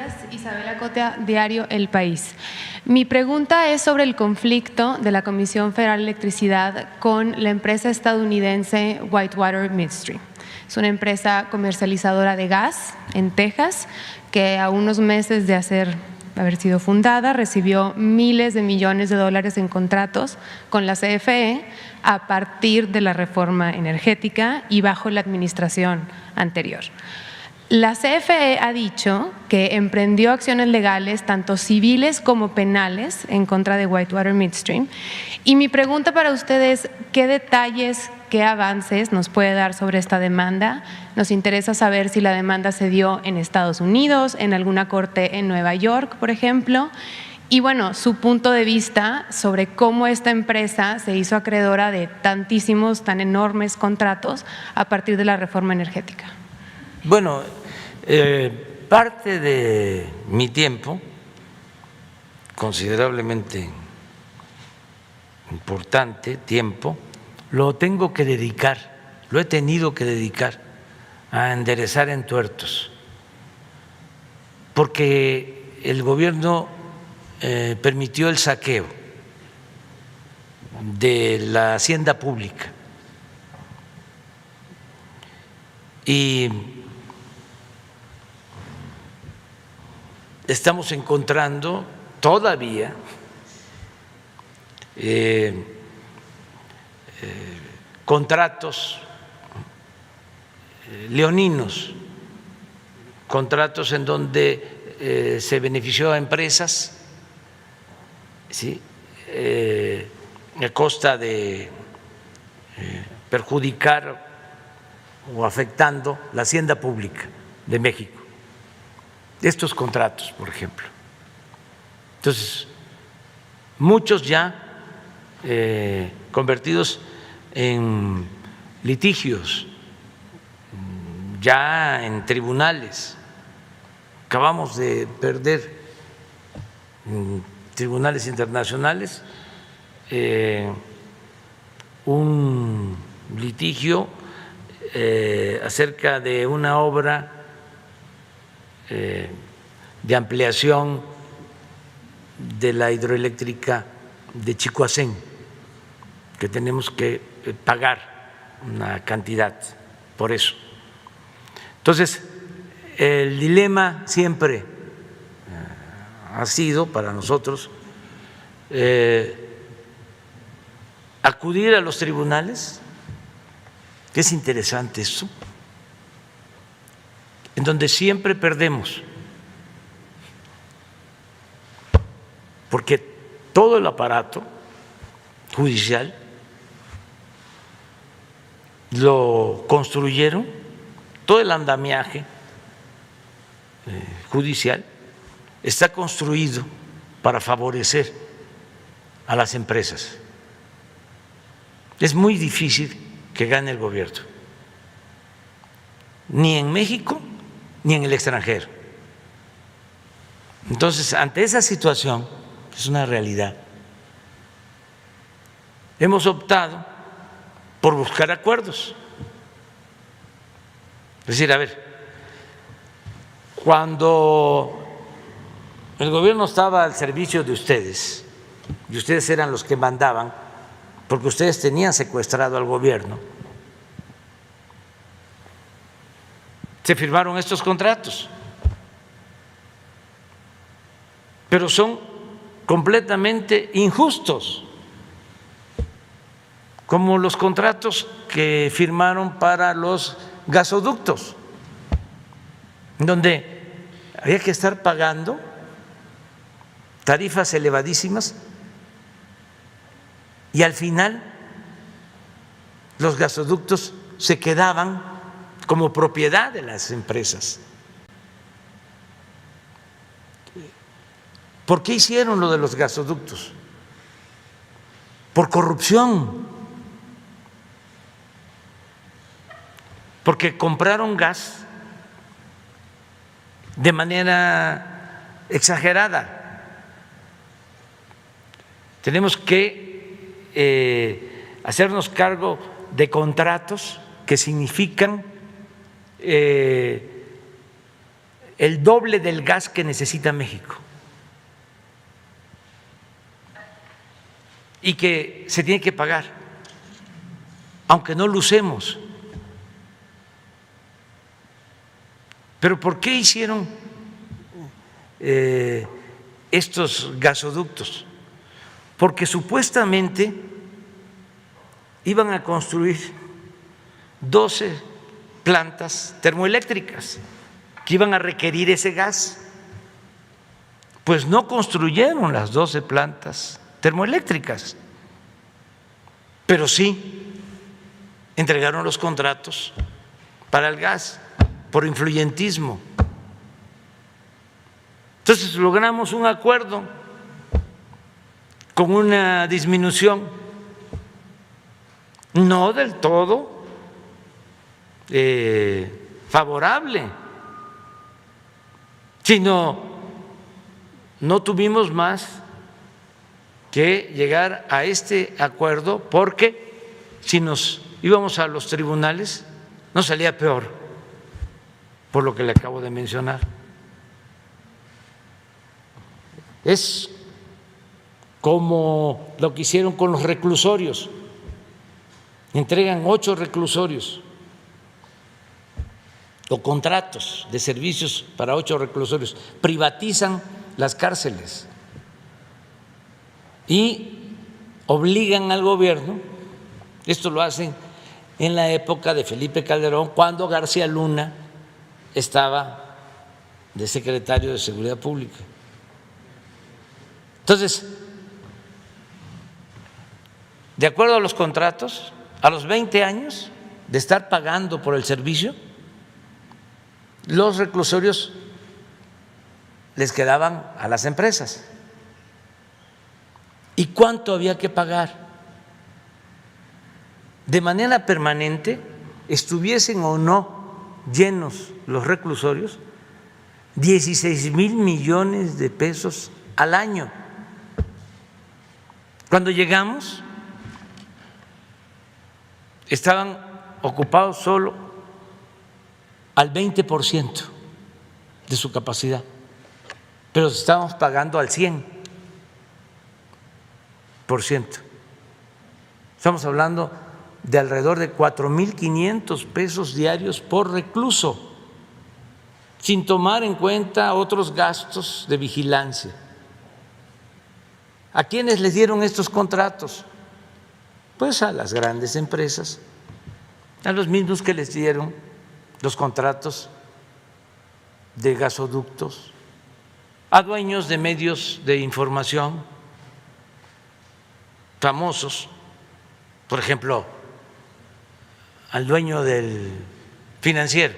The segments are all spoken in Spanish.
días, Isabela Cotia, Diario El País. Mi pregunta es sobre el conflicto de la Comisión Federal de Electricidad con la empresa estadounidense Whitewater Midstream. Es una empresa comercializadora de gas en Texas que a unos meses de haber sido fundada recibió miles de millones de dólares en contratos con la CFE a partir de la reforma energética y bajo la administración anterior. La CFE ha dicho que emprendió acciones legales, tanto civiles como penales, en contra de Whitewater Midstream. Y mi pregunta para ustedes, ¿qué detalles, qué avances nos puede dar sobre esta demanda? Nos interesa saber si la demanda se dio en Estados Unidos, en alguna corte en Nueva York, por ejemplo. Y bueno, su punto de vista sobre cómo esta empresa se hizo acreedora de tantísimos, tan enormes contratos a partir de la reforma energética. Bueno, parte de mi tiempo, considerablemente importante tiempo, lo tengo que dedicar, lo he tenido que dedicar a enderezar entuertos, porque el gobierno permitió el saqueo de la hacienda pública y estamos encontrando todavía contratos leoninos, contratos en donde se benefició a empresas, ¿sí? A costa de perjudicar o afectando la hacienda pública de México. Estos contratos, por ejemplo. Entonces, muchos ya convertidos en litigios, ya en tribunales. Acabamos de perder en tribunales internacionales un litigio acerca de una obra de ampliación de la hidroeléctrica de Chicoacén, que tenemos que pagar una cantidad por eso. Entonces, el dilema siempre ha sido para nosotros acudir a los tribunales, que es interesante eso, en donde siempre perdemos, porque todo el aparato judicial lo construyeron, todo el andamiaje judicial está construido para favorecer a las empresas. Es muy difícil que gane el gobierno, ni en México ni en el extranjero. Entonces, ante esa situación, que es una realidad, hemos optado por buscar acuerdos. Es decir, a ver, cuando el gobierno estaba al servicio de ustedes, y ustedes eran los que mandaban, porque ustedes tenían secuestrado al gobierno, se firmaron estos contratos, pero son completamente injustos, como los contratos que firmaron para los gasoductos, donde había que estar pagando tarifas elevadísimas y al final los gasoductos se quedaban como propiedad de las empresas. ¿Por qué hicieron lo de los gasoductos? Por corrupción, porque compraron gas de manera exagerada. Tenemos que hacernos cargo de contratos que significan el doble del gas que necesita México y que se tiene que pagar, aunque no lo usemos. Pero ¿por qué hicieron estos gasoductos? Porque supuestamente iban a construir 12 plantas termoeléctricas que iban a requerir ese gas. Pues no construyeron las 12 plantas termoeléctricas, pero sí entregaron los contratos para el gas por influyentismo. Entonces logramos un acuerdo con una disminución no del todo favorable, sino no tuvimos más que llegar a este acuerdo porque si nos íbamos a los tribunales nos salía peor, por lo que le acabo de mencionar. Es como lo que hicieron con los reclusorios, entregan 8 reclusorios o contratos de servicios para 8 reclusorios, privatizan las cárceles y obligan al gobierno. Esto lo hacen en la época de Felipe Calderón, cuando García Luna estaba de secretario de Seguridad Pública. Entonces, de acuerdo a los contratos, a los 20 años de estar pagando por el servicio, los reclusorios les quedaban a las empresas. ¿Y cuánto había que pagar? De manera permanente, estuviesen o no llenos los reclusorios, 16,000 millones de pesos al año. Cuando llegamos, estaban ocupados solo al 20% de su capacidad, pero estábamos pagando al 100%. Estamos hablando de alrededor de 4,500 pesos diarios por recluso, sin tomar en cuenta otros gastos de vigilancia. ¿A quiénes les dieron estos contratos? Pues a las grandes empresas, a los mismos que les dieron los contratos de gasoductos, a dueños de medios de información famosos, por ejemplo, al dueño del Financiero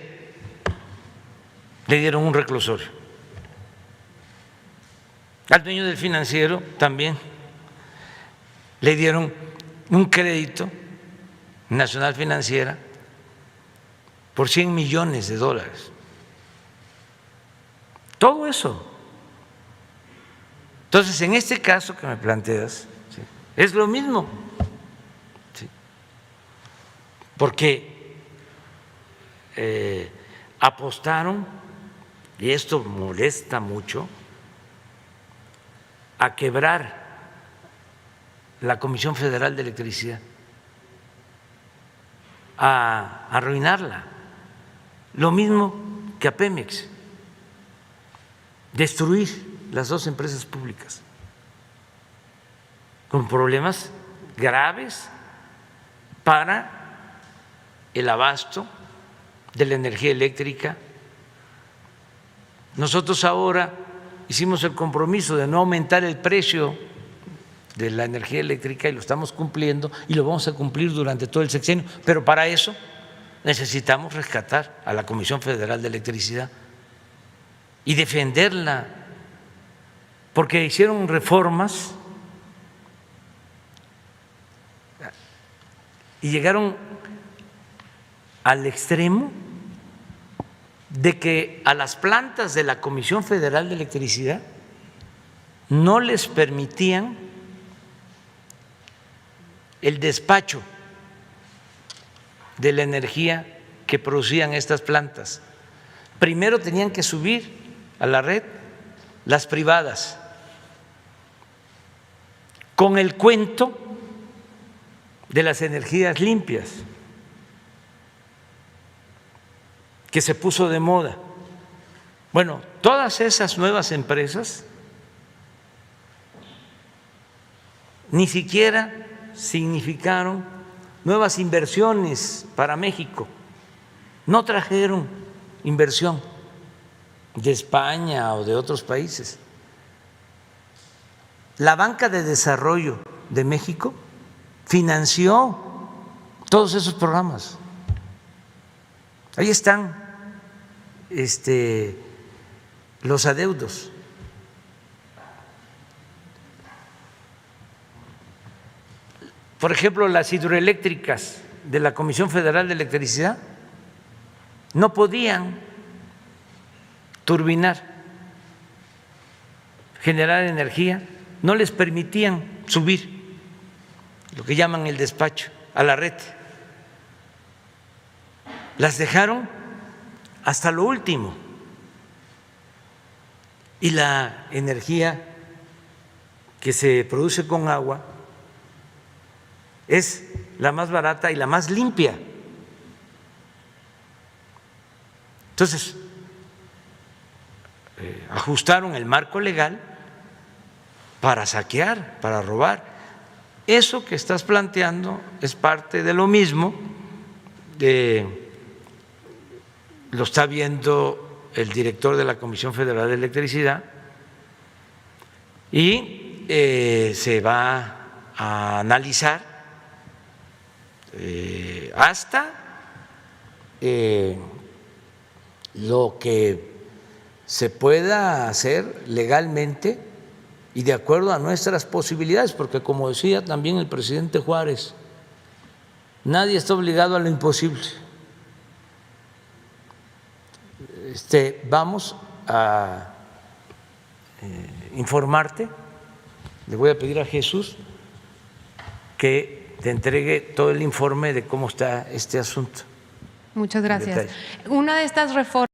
le dieron un reclusorio, al dueño del Financiero también le dieron un crédito Nacional Financiera por $100 millones. Todo eso. Entonces, en este caso que me planteas, ¿sí?, es lo mismo, ¿sí?, porque apostaron, y esto molesta mucho, a quebrar la Comisión Federal de Electricidad, a arruinarla. Lo mismo que a Pemex, destruir las 2 empresas públicas con problemas graves para el abasto de la energía eléctrica. Nosotros ahora hicimos el compromiso de no aumentar el precio de la energía eléctrica y lo estamos cumpliendo y lo vamos a cumplir durante todo el sexenio, pero para eso necesitamos rescatar a la Comisión Federal de Electricidad y defenderla, porque hicieron reformas y llegaron al extremo de que a las plantas de la Comisión Federal de Electricidad no les permitían el despacho de la energía que producían estas plantas. primero tenían que subir a la red las privadas, con el cuento de las energías limpias, que se puso de moda. Bueno, todas esas nuevas empresas ni siquiera significaron nuevas inversiones para México, no trajeron inversión de España o de otros países. La Banca de Desarrollo de México financió todos esos programas. Ahí están los adeudos. Por ejemplo, las hidroeléctricas de la Comisión Federal de Electricidad no podían turbinar, generar energía, no les permitían subir lo que llaman el despacho a la red. Las dejaron hasta lo último. Y la energía que se produce con agua es la más barata y la más limpia. Entonces, ajustaron el marco legal para saquear, para robar. Eso que estás planteando es parte de lo mismo, lo está viendo el director de la Comisión Federal de Electricidad y se va a analizar hasta lo que se pueda hacer legalmente y de acuerdo a nuestras posibilidades, porque como decía también el presidente Juárez, nadie está obligado a lo imposible. Vamos a informarte, le voy a pedir a Jesús que te entregue todo el informe de cómo está este asunto. Muchas gracias. Una de estas reformas